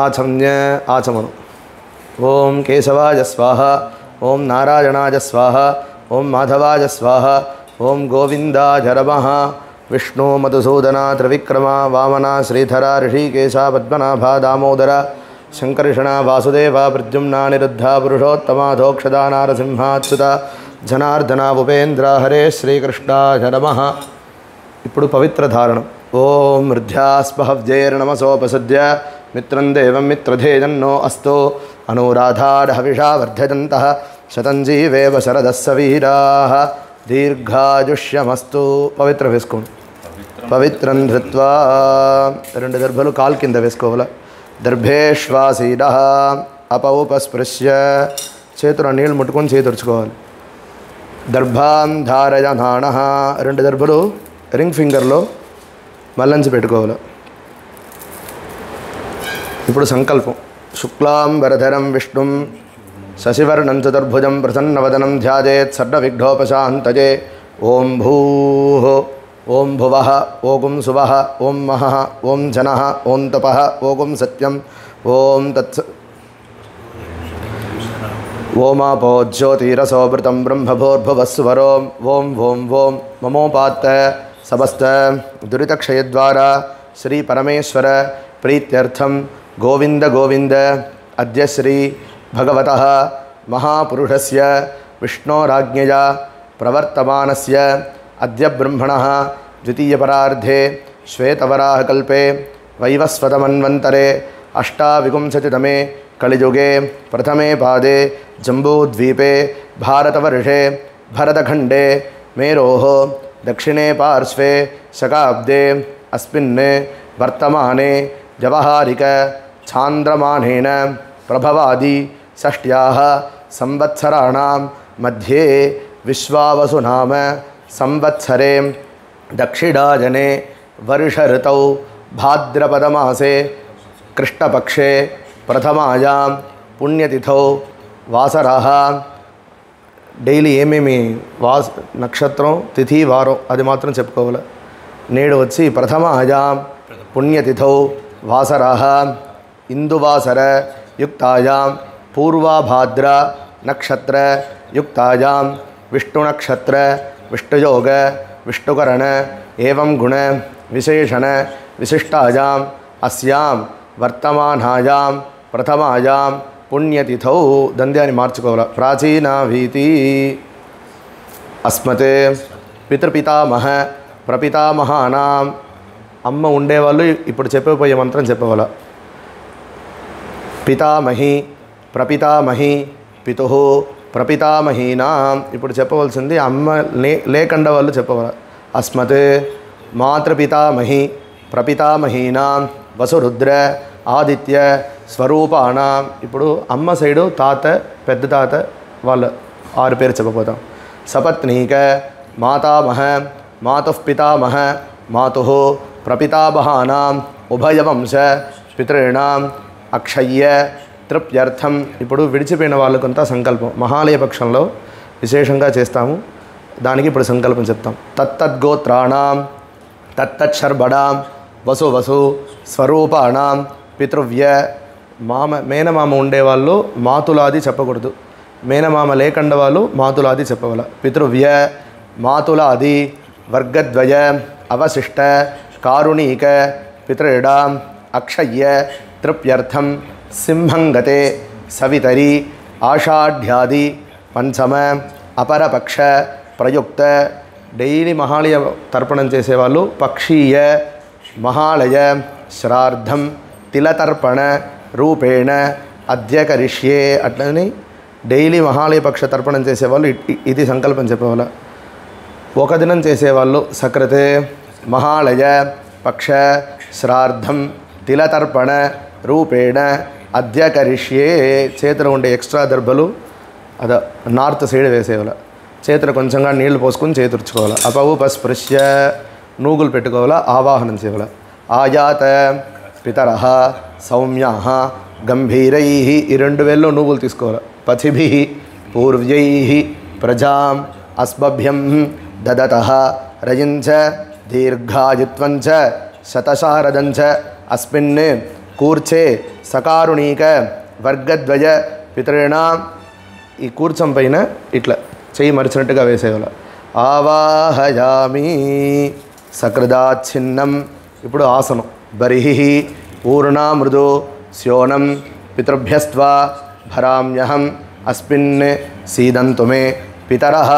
ఆచమ్య ఆచమను. ఓం కేశవాయ స్వాహ, ఓం నారాయణాయ స్వాహ, ఓం మాధవాయ స్వాహ, ఓం గోవిందాయ నమః. విష్ణు మధుసూదన త్రివిక్రమ వామన శ్రీధర ఋషికేశ పద్మనాభ దామోదర శంకర్షణ వాసుదేవ ప్రద్యుమ్న నిరుద్ధ పురుషోత్తమ ధోక్షద నారసింహాచ్యుత జనార్దన ఉపేంద్ర హరే శ్రీకృష్ణాయ నమః. ఇప్పుడు పవిత్ర ధారణం. ఓం హృద్యాస్పహవ్యైర్నమసోపసద్య మిత్రం దేవం మిత్రధేజన్నో అస్తో అనురాధాఢవిషా వర్ధయంతః శతం జీవేవ శరదస్స వీరాః దీర్ఘాయుష్యమస్తు. పవిత్ర వేసుకోండి. పవిత్రం ధృత్వా 2 దర్భలు కాలు కింద వేసుకోవాలి. దర్భేష్వాసీనః అపౌపస్పృశ్య చేతులు నీళ్ళు ముట్టుకొని చేయి తుడుచుకోవాలి. దర్భాం ధారయమాణః 2 దర్భలు రింగ్ ఫింగర్లో మల్లంచి పెట్టుకోవాలి. ఇప్పుడు సంకల్పం. శుక్లాంబరధరం విష్ణుం శశివర్ణం చతుర్భుజం ప్రసన్నవదనం ధ్యాయేత్ సర్వవిఘ్నోపశాంతయే. ఓం భూః ఓం భువః ఓం సువః ఓం మహః ఓం జనః ఓం తపః ఓం సత్యం ఓం తత్స ఓమాపో జ్యోతిరసోభృతం బ్రహ్మభూర్భువస్సువరో ఓం ఓం ఓం మమోపాత్త సమస్త దురితక్షయద్వారా శ్రీ పరమేశ్వర ప్రీత్యర్థం గోవింద గోవింద అద్య శ్రీ భగవతః మహాపురుషస్య విష్ణోరాజ్ఞయా ప్రవర్తమానస్య అద్య బ్రహ్మణః ద్వితీయపరార్ధే శ్వేతవరాహకల్పే వైవస్వతమన్వంతరే అష్టావింశతితమే కలియుగే ప్రథమే పాదే జంబూద్వీపే భారతవర్షే భరతఖండే మేరోః దక్షిణే పార్శ్వే శకాబ్దే అస్మిన్ వర్తమానే వ్యవహారిక చాంద్రమానేన ప్రభవాది షష్ట్యాః సంవత్సరాణాం మధ్యే విశ్వావసు నామ సంవత్సరే దక్షిణాయనే వర్ష ఋతౌ భాద్రపదమాసే కృష్ణపక్షే ప్రథమాయాం పుణ్యతిథౌ వాసరః. డైలీ ఏమేమి నక్షత్రం తిథి వారం అది మాత్రం చెప్పుకోవాలి. నేడు వచ్చి ప్రథమాయాం పుణ్యతిథౌ వాసరః ఇందువాసర యుక్తాయాం పూర్వాభాద్ర నక్షత్ర యుక్తాయాం విష్ణునక్షత్ర విష్ణుయోగ విష్ణుకరణ ఏవం గుణ విశేషణ విశిష్టాయాం అస్యాం వర్తమానాయాం ప్రథమాయాం పుణ్యతిథౌ. దంద్యాన్ని మార్చుకోవాలి. ప్రాచీనాభీతి అస్మత్ పితృపితామహ ప్రపితామహానాం. అమ్మ ఉండేవాళ్ళు ఇప్పుడు చెప్పబోయే మంత్రం చెప్పవాల. పితామహి ప్రపితామహి పితుః ప్రపితామహీనాం. ఇప్పుడు చెప్పవలసింది అమ్మ లేకుండా వాళ్ళు చెప్పవాల. అస్మత్ మాతృపితామహి ప్రపితామహీనాం వసురుద్ర ఆదిత్య స్వరూపాణం. ఇప్పుడు అమ్మ సైడు తాత పెద్ద తాత వాళ్ళ 6 పేరు చెప్పబోతాం. సపత్నీక మాతామహ మాతుః పితామహ మాతుః ప్రపితామహానాం ఉభయవంశ పితॄణాం అక్షయ్య తృప్త్యర్థం. ఇప్పుడు విడిచిపోయిన వాళ్ళకంతా సంకల్పం మహాలయ పక్షంలో విశేషంగా చేస్తాము. దానికి ఇప్పుడు సంకల్పం చెప్తాం. తత్తద్గోత్రాణాం తత్తచ్చర్బడాం వసు వసు స్వరూపాణాం పితృవ్య. మేనమామ ఉండేవాళ్ళు మాతులాది చెప్పకూడదు. మేనమామ లేకుండా వాళ్ళు మాతులాది చెప్పవాల. పితృవ్య మాతులాది వర్గద్వయ అవశిష్ట కారుణీక పితॄణాం అక్షయ్య తృప్త్యర్థం సింహంగతే సవితరి ఆషాఢ్యాది పంచమ అపరపక్ష ప్రయుక్త. డైలీ మహాలయ తర్పణం చేసేవాళ్ళు పక్షీయ మహాలయ శ్రాద్ధం తిలతర్పణ రూపేణ అద్య కరిష్యే. అట్లని డైలీ మహాలయ పక్ష తర్పణం చేసేవాళ్ళు ఇది సంకల్పం చెప్పేవాళ్ళ. ఒక దినం చేసేవాళ్ళు సకృతే మహాలయ పక్ష శ్రాద్ధం తిలతర్పణ రూపేణ అద్య కరిష్యే. చేతులు ఉండే ఎక్స్ట్రా దర్భలు అద నార్త్ సైడ్ వేసేవాళ్ళ. చేతులు కొంచెంగా నీళ్లు పోసుకొని చేతుర్చుకోవాలి. అపౌపస్పృశ్య నూగులు పెట్టుకోవాలా. ఆవాహనం చేయాలి. ఆయాత పితరః సౌమ్యాః గంభీరైః. ఈ 2 వేల్లో నూగులు తీసుకోవాలి. పథిభిః పూర్వ్యైః ప్రజాం అస్మభ్యం దదతః రజించ దీర్ఘాయుత్వంచ శతశారదంచ అస్మిన్ కూర్చే సకారుణీక వర్గద్వయ పితॄణాం. ఈ కూర్చం పైన ఇట్లా చెయ్యి మరిచినట్టుగా వేసేవాళ్ళ. ఆవాహయామి సకృదాచ్ఛిన్నం. ఇప్పుడు ఆసనం. బర్హిః పూర్ణా మృదో స్యోనం పితృభ్యస్త్వా భరామ్యహం అస్మిన్ సీదంతు మే పితరః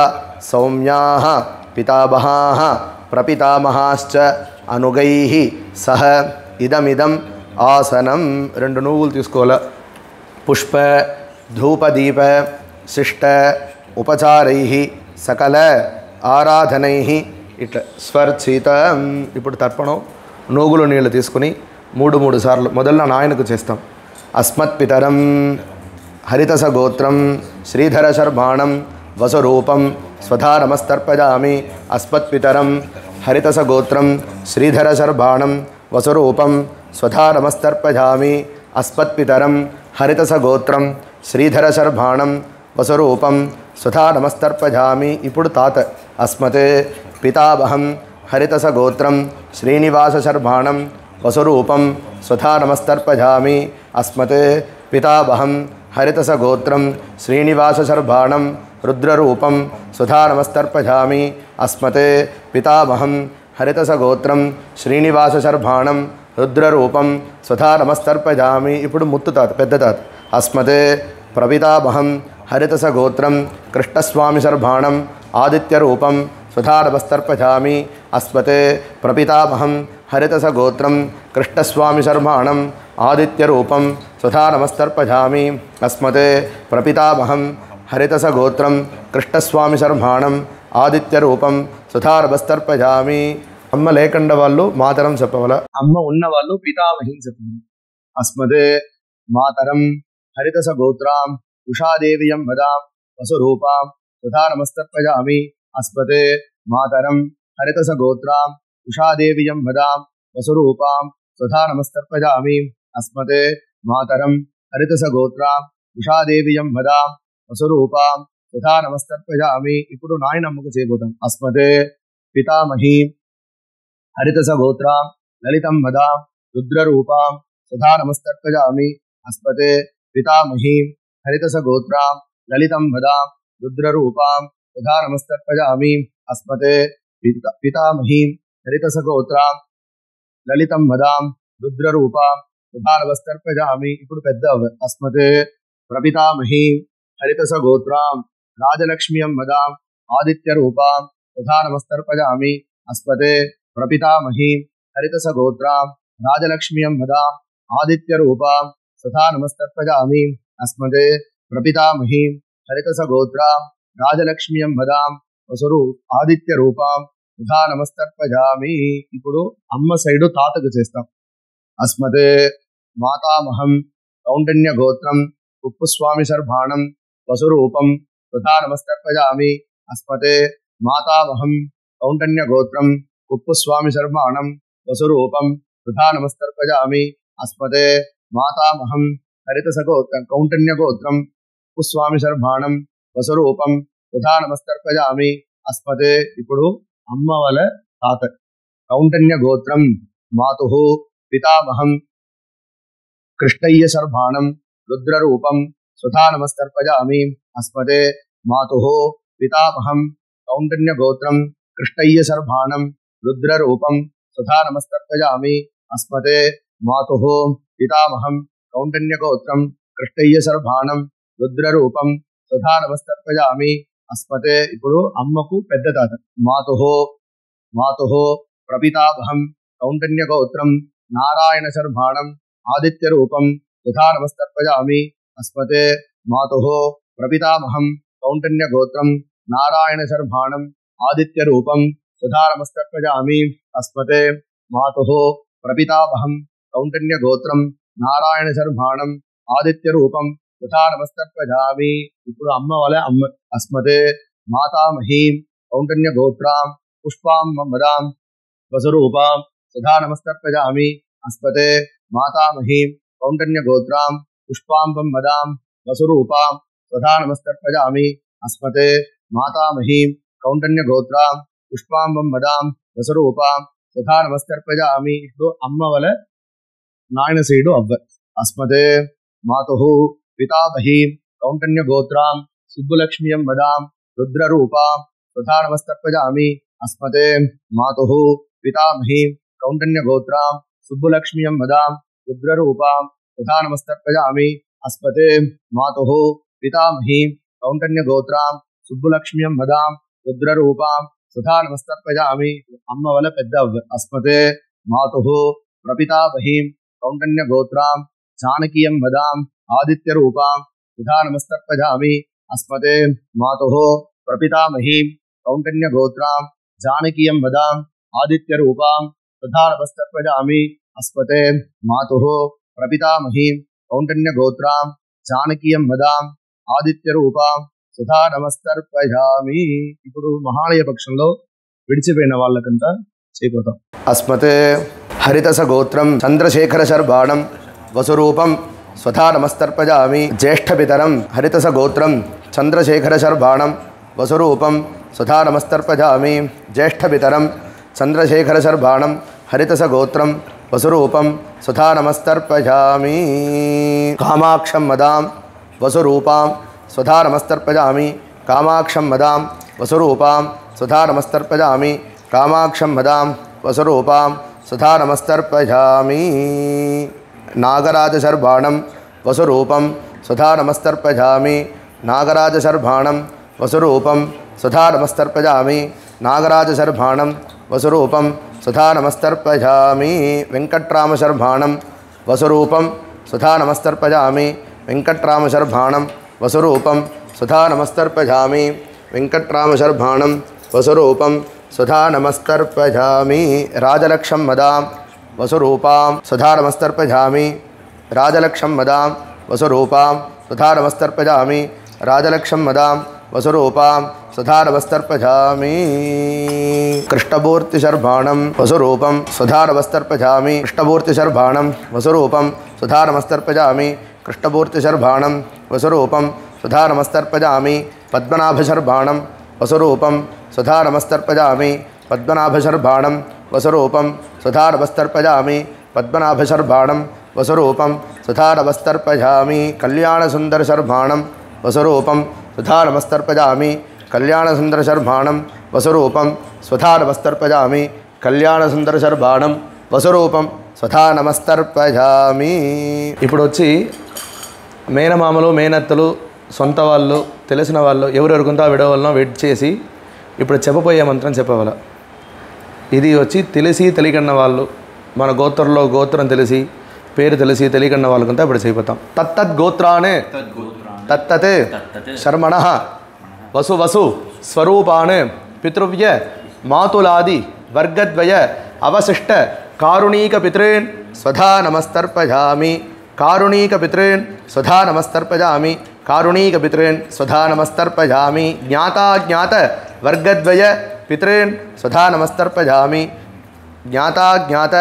సౌమ్యాః పితామహాః ప్రపితామహాశ్చ అనుగైః సహ ఇదమిదం ఆసనం. 2 నువ్వులు తీసుకోవాలి. పుష్ప ధూపదీప శిష్ట ఉపచారైః సకల ఆరాధనైః ఇట్లా స్వర్చిత. ఇప్పుడు తర్పణం. నూగులు నీళ్ళు తీసుకుని 3 సార్లు మొదలు నాయనకు చేస్తాం. అస్మత్పితరం హరితస గోత్రం శ్రీధర శర్మాణం వసురూపం స్వధా నమస్తర్పయామి. అస్మత్పితరం హరితస గోత్రం శ్రీధర శర్మాణం వసురూపం స్వధా నమస్తర్పయామి. అస్మత్పితరం హరితస గోత్రం శ్రీధర శర్మాణం వసురూపం స్వధా నమస్తర్పయామి. ఇప్పుడు తాత. అస్మత్ పితామహం హరితస గోత్రం శ్రీనివాస శర్మాణం వసురూపం స్వధా నమస్తర్పయామి. అస్మత్ పితామహం హరితస గోత్రం శ్రీనివాస శర్మాణం రుద్రరూపం స్వధా నమస్తర్పయామి. అస్మత్ పితామహం హరితస గోత్రం శ్రీనివాస శర్మాణం రుద్రరూపం స్వధా నమస్తర్పయామి. ఇప్పుడు ముత్తు తాత, పెద్ద తాత. అస్మత్ ప్రపితామహం హరితస గోత్రం కృష్ణస్వామి శర్మాణం ఆదిత్యరూపం స్వధా నమస్తర్పయామి. అస్మత్ ప్రపితామహం హరితస గోత్రం కృష్ణస్వామి శర్మాణం ఆదిత్యరూపం స్వధా నమస్తర్పయామి. అస్మత్ ప్రపితామహం హరితస గోత్రం కృష్ణస్వామి శర్మాణం ఆదిత్యరూపం స్వధా నమస్తర్పయామి. అమ్మ లేకుండా వాళ్ళు మాతరం చెప్పవల. అమ్మ ఉన్న వాళ్ళు పితామహిం చెప్పవాలి. అస్మద్ మాతరం హరితస గోత్రాం ఉషాదేవియం వదాం వసురూపాం స్వధా నమస్తర్పయామి. అస్మద్ మాతరం హరితస గోత్రాం ఉషాదేవియం వదాం వసురూపాం స్వధా నమస్తర్పయామి. అస్మద్ మాతరం హరితస గోత్రాం ఉషాదేవియం వదాం వసురూపాం స్వధా నమస్తర్పయామి. ఇప్పుడు నాయనమ్మకు చేయబోతాం. అస్మద్ పితామహీ హరితస గోత్రాం లలితం వదాం రుద్రరూపాం స్వధా నమస్తర్పయామి. అస్మద్ పితామహీ హరితస గోత్రాం లలితం వదాం రుద్రరూపాం స్వధా నమస్తర్పయామి. అస్మద్ పితామహీ హరితస గోత్రాం లలితం వదాం రుద్రరూపాం స్వధా నమస్తర్పయామి. ఇప్పుడు పెద్ద. అస్మద్ ప్రపితామహీ హరితస గోత్రాం రాజలక్ష్మ్యం వదాం ఆదిత్యరూపాం స్వధా నమస్తర్పయామి. అస్మద్ ప్రపితామహీ హరితస గోత్రాం రాజలక్ష్మ్యం వదాం ఆదిత్యరూపాం స్వధా నమస్తర్పయామి. అస్మద్ ప్రపితామహీ హరితస గోత్రాం రాజలక్ష్మ్యం వదాం వసురు ఆదిత్యరూపాం స్వధా నమస్తర్పయామి. ఇప్పుడు అమ్మ సైడు తాతకు చేస్తాం. అస్మద్ మాతామహం కౌండిన్య గోత్రం ఉప్పుస్వామి శర్మాణం వసురూపం స్వధా నమస్తర్పయామి. అస్మద్ మాతామహం కౌండిన్య గోత్రం ఉప్పుస్వామి శర్మాణం వసురూపం స్వధా నమస్తర్పయామి. అస్మద్ మాతామహం హరితస గోత్రం కౌండిన్య గోత్రం ఉప్పుస్వామి శర్మాణం వసురూపం స్వధా నమస్తర్పయామి. అస్మద్ ఇప్పుడు అమ్మ వల తాత. కౌండిన్య గోత్రం మాతుః పితామహం కృష్ణయ్య శర్మాణం రుద్రరూపం స్వధా నమస్తర్పయామి. అస్మద్ మాతుః పితామహం కౌండిన్య గోత్రం కృష్ణయ్య శర్మాణం రుద్రరూపం స్వధా నమస్తర్పయామి. అస్మద్ మాతుః పితామహం కౌండిన్య గోత్రం కృష్ణయ్య శర్మాణం రుద్రరూపం స్వధా నమస్తర్పయామి. అస్మద్ ఇప్పుడు అమ్మకు పెద్ద తాత. మాతుః ప్రపితామహం కౌండిన్య గోత్రం నారాయణ శర్మాణం ఆదిత్యరూపం స్వధా నమస్తర్పయామి. అస్మద్ మాతుః ప్రపితామహం కౌండిన్య గోత్రం నారాయణ శర్మాణం ఆదిత్యరూపం స్వధా నమస్తర్పయామి. అస్మద్ మాతుః ప్రపితామహం కౌండిన్య గోత్రం నారాయణ శర్మాణం ఆదిత్యరూపం స్వధా నమస్తర్పయామి. ఇప్పుడు అమ్మ వలె అమ్మ. అస్మద్ మాతామహీ కౌండిన్య గోత్రాం పుష్పాం వదాం వసురూపాం స్వధా నమస్తర్పయామి. అస్మద్ మాతామహీ కౌండిన్య గోత్రాం పుష్పాం వదాం వసురూపాం స్వధా నమస్తర్పయామి. అస్మద్ మాతామహీ కౌండిన్య గోత్రాం పుష్పాం వదాం వసురూపాం స్వధా నమస్తర్పయామి. ఇప్పుడు అమ్మ వలె నాయన సైడు అవ్వ. అస్మతే మాతుః పితామహీం కౌంటన్యగోత్రాం సుబ్బులక్ష్మీయం వదాం రుద్రరూపాం తథా నమస్తర్పయామి. అస్మతే మాతుః పితామహీం కౌంటన్యగోత్రాం సుబ్బులక్ష్మీయం వదాం రుద్రరూపాం తథా నమస్తర్పయామి. అస్మతే మాతుః పితామహీం కౌంటన్యగోత్రాం సుబ్బులక్ష్మీయం వదాం రుద్రరూపాం తథా నమస్తర్పయామి. అమ్మ వల పెద్ద అవ్వ. అస్మతే మాతుః ప్రపితామహీం కౌంటన్యగోత్రాం జానకీయం వదాం ఆదిత్యరూపాం తథా నమస్తర్పయామి. అస్మతే మాతుః ప్రపితామహీం కౌంటన్యగోత్రాం జానకీయం వదాం ఆదిత్యరూపాం తథా నమస్తర్పయామి. అస్మతే మాతుః ప్రపితామహీం కౌంటన్యగోత్రాం జానకీయం వదాం ఆదిత్యరూపాం తథా నమస్తర్పయామి. ఇప్పుడు మహాలయ పక్షంలో విడిచిపోయిన వాళ్ళకంతా చేయిపోతాం. అస్మతే హరితస గోత్రం చంద్రశేఖర శర్బాణం వసురూపం స్వథా నమస్తర్పయామి. జ్యేష్ఠపితరం హరితస గోత్రం చంద్రశేఖర శర్బాణం వసురూపం స్వథా నమస్తర్పయామి. జ్యేష్ఠపితరం చంద్రశేఖర శర్బాణం హరితస గోత్రం వసురూపం స్వథా నమస్తర్పయామి. కామాక్షం వదాం వసురూపాం స్వథా నమస్తర్పయామి. కామాక్షం వదాం వసురూపాం స్వథా నమస్తర్పయామి. కామాక్షం వదాం వసురూపాం స్వథా నమస్తర్పయామి. నాగరాజశర్బాణం వసురూపం స్వథా నమస్తర్పయామి. నాగరాజశర్బాణం వసురూపం స్వథా నమస్తర్పయామి. నాగరాజశర్బాణం వసురూపం స్వథా నమస్తర్పయామి. వెంకట్రామశర్బాణం వసురూపం స్వథా నమస్తర్పయామి. వెంకట్రామశర్బాణం వసురూపం స్వథా నమస్తర్పయామి. వెంకట్రామశర్బాణం వసురూపం స్వథా నమస్తర్పయామి. రాజలక్ష్యం వదాం వసురూపాం స్వథా నమస్తర్పయామి. రాజలక్ష్యం వదాం వసురూపాం స్వథా నమస్తర్పయామి. రాజలక్ష్యం వదాం వసురూపాం స్వథా నమస్తర్పయామి. కృష్ణమూర్తిశర్బాణం వసురూపం స్వథా నమస్తర్పయామి. కృష్ణమూర్తిశర్బాణం వసురూపం స్వథా నమస్తర్పయామి. కృష్ణమూర్తిశర్బాణం వసురూపం స్వథా నమస్తర్పయామి. పద్మనాభశర్బాణం వసురూపం స్వథా నమస్తర్పయామి. పద్మనాభశర్బాణం వసురూపం స్వథా నమస్తర్పయామి. పద్మనాభశర్బాణం వసురూపం స్వథా నమస్తర్పయామి. కళ్యాణసుందరశర్బాణం వసురూపం స్వథా నమస్తర్పయామి. కళ్యాణసుందరశర్బాణం వసురూపం స్వథా నమస్తర్పయామి. కళ్యాణసుందరశర్బాణం వసురూపం స్వథా నమస్తర్పయామి. ఇప్పుడు వచ్చి మేనమామలు మేనత్తలు సొంత వాళ్ళు తెలిసిన వాళ్ళు ఎవరెవరికుందో విడవలనో వెయిట్ చేసి ఇప్పుడు చెప్పబోయే మంత్రం చెప్పగల. ఇది వచ్చి తెలిసి తెలియకన్న వాళ్ళు మన గోత్రంలో గోత్రం తెలిసి పేరు తెలిసి తెలియకన్న వాళ్ళకంతా ఇప్పుడు చేయిపోతాం. తత్తద్ గోత్రానే తత్తత్ శర్మణ వసు వసు స్వరూపాన్ పితృవ్య మాతులాది వర్గద్వయ అవశిష్ట కారుణీక పితॄన్ స్వధా నమస్తర్పయామి. కారుణీక పితॄన్ స్వధా నమస్తర్పయామి. కారుణీక పితॄన్ స్వధా నమస్తర్పయామి. జ్ఞాతాజ్ఞాత వర్గద్వయ పితॄన్ స్వధా నమస్తర్పయామి. జ్ఞాతాజ్ఞాత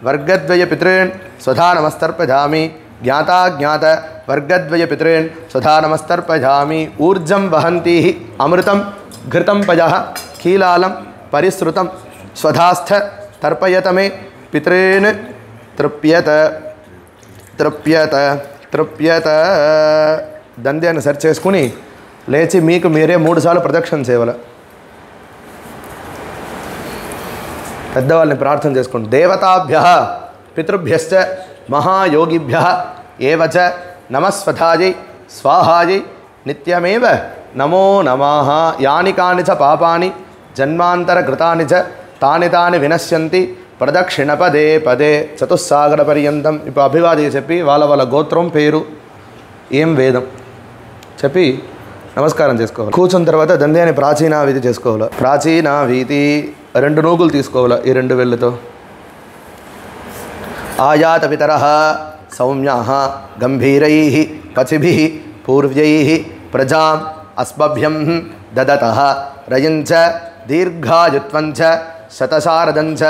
వర్గద్వయ పితॄన్ స్వధా నమస్తర్పయామి. జ్ఞాతాజ్ఞాత వర్గద్వయ పితॄన్ స్వధా నమస్తర్పయామి. ఊర్జం వహంతి అమృతం ఘృతం పయః కీలాలం పరిసృతం స్వధాస్థ తర్పయత మే పితॄన్ తృప్యత తృప్యత తృప్యత. దంద్యాన్ని సెర్చ్ చేసుకుని లేచి మీకు మీరే 3 సార్లు ప్రదక్షిణ చేయాలి. పెద్దవాళ్ళని ప్రార్థన చేసుకోండి. దేవతాభ్యః పితృభ్యశ్చ మహాయోగిభ్యః ఏవచ నమస్వధాయై స్వాహాయై నిత్యమేవ నమో నమః. యాని కాని చ పాపాని జన్మాంతరకృతాని చ తాని తాని వినశ్యంతి ప్రదక్షిణ పదే పదే చతుస్సాగర పర్యంతం. ఇప్పుడు అభివాది చెప్పి వాళ్ళ గోత్రం పేరు ఏం వేదం చెప్పి నమస్కారం చేసుకోవాలి. కూర్చున్న తర్వాత దంధ్యాన్ని ప్రాచీనావీతి చేసుకోవాలి. ప్రాచీనావీతి 2 నూగులు తీసుకోవాలి. ఈ 2 వేళ్ళతో ఆయాత పితరః సౌమ్యాః గంభీరైః పచిభిః పూర్వ్యైః ప్రజాం అస్మభ్యం దదతః రయంచ దీర్ఘాయుత్వంచ శతశారదంచ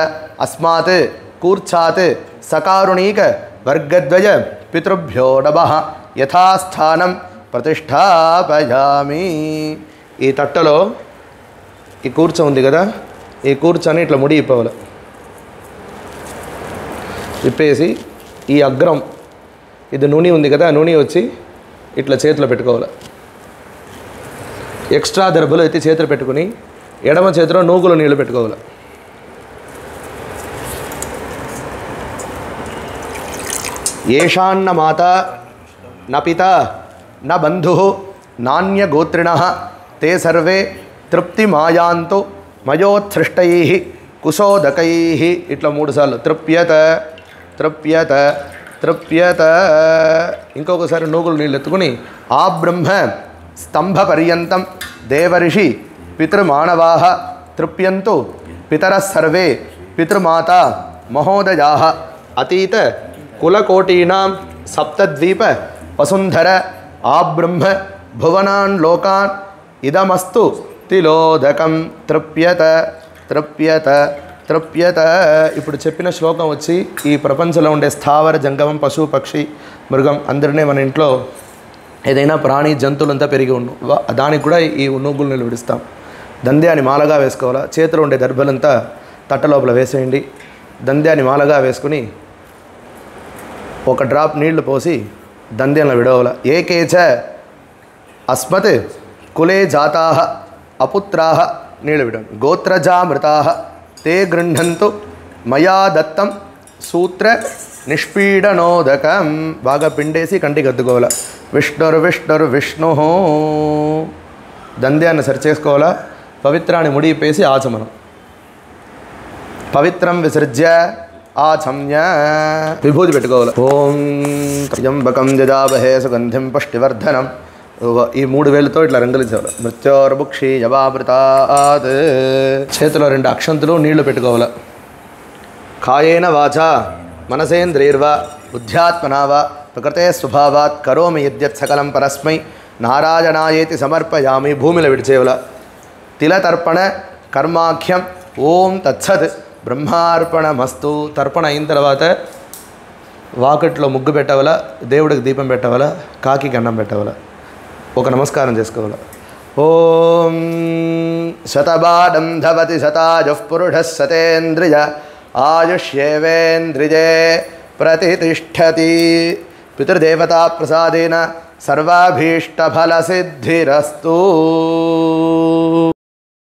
అస్మాత్ కూర్చాత్ సకారుణీక వర్గద్వయ పితృభ్యో నమః యథాస్థానం ప్రతిష్టాపయామి. ఈ తట్టలో ఈ కూర్చో ఉంది కదా, ఈ కూర్చొని ఇట్లా ముడి ఇప్పవాలి. ఇప్పేసి ఈ అగ్రం ఇది నూనె ఉంది కదా, నూనె వచ్చి ఇట్లా చేతిలో పెట్టుకోవాలి. ఎక్స్ట్రా దర్భలు ఎత్తి చేతిలో పెట్టుకుని ఎడమ చేతిలో నూగులు నీళ్ళు పెట్టుకోవాలి. ఏషాన్న మాత న పిత న బంధు నాణ్య గోత్రిణ తే సర్వే తృప్తి మాయాంతో మయోత్సృష్టై కుశోదకై. ఇట్లా 3 సార్లు తృప్యత తృప్యత తృప్యత. ఇంకొకసారి నూగులు నీళ్ళు ఎత్తుకుని ఆ బ్రహ్మ స్తంభ పర్యంతం దేవరిషి పితృమానవా తృప్యంతు పితర సర్వే పితృమాత మహోదయా అతీత కులకోటీనాం సప్తద్వీప వసుంధర ఆ బ్రహ్మ భువనాన్ లోకాన్ ఇదమస్తు తిలోదకం తృప్యత తృప్యత తృప్యత. ఇప్పుడు చెప్పిన శ్లోకం వచ్చి ఈ ప్రపంచంలో ఉండే స్థావర జంగమం పశు పక్షి మృగం అందరినీ మన ఇంట్లో ఏదైనా ప్రాణి జంతువులంతా పెరిగి దానికి కూడా ఈ నూగులు నీళ్ళు విడుస్తాం. దంద్యాన్ని మాలగా వేసుకోవాలా. చేతిలో ఉండే దర్భలంతా తట్ట లోపల వేసేయండి. దంద్యాన్ని మాలగా వేసుకుని ఒక డ్రాప్ నీళ్లు పోసి దంద్యంలో విడవల. ఏకేచ అస్మత్ కులే జాతా అపుత్రా నీళ్ళు విడండి. గోత్రజామృతా తే గృహంతు మయా దత్తం సూత్ర నిష్పీడనోదకం. బాగా పిండేసి కంటికి అద్దుకోవాలా. విష్ణుర్విష్ణుర్విష్ణు. దంద్యాన్ని సరిచేసుకోవాలా. పవిత్రాన్ని ముడిపేసి ఆచమనం. పవిత్రం విసృజ్య ఆచమ్య. విభూతి పెట్టుకోవాలి. ఓం త్ర్యంబకం జజామహే సుగంధిం పుష్టివర్ధనం. ఈ 3 వేలతో ఇట్లా రంగులించాలి. మృత్యోర్భుక్షి యవామృతాత్. చేతిలో 2 అక్షంతులు నీళ్లు పెట్టుకోవాలి. కాయేన వాచా మనసేంద్రియర్వా బుద్ధ్యాత్మనా వా ప్రకృతే స్వభావాత్ కరోమి యద్యత్ సకలం పరస్మై నారాయణాయేతి సమర్పయామి. భూమిలో విడిచేవల. తిలతర్పణ కర్మాఖ్యం ఓం తత్సత్ బ్రహ్మార్పణమస్తు. తర్పణ అయిన తర్వాత వాకిట్లో ముగ్గు పెట్టవల, దేవుడికి దీపం పెట్టవల, కాకి అన్నం పెట్టవల, ఒక నమస్కారం చేసుకోవాలి. ఓం శతబాడం ధవతి శతాజః పురుషః సతేంద్రియ ఆయుష్యేవేంద్రియే ప్రతితిష్ఠతి. పితృదేవతా ప్రసాదేన సర్వాభీష్టఫలసిద్ధిరస్తు.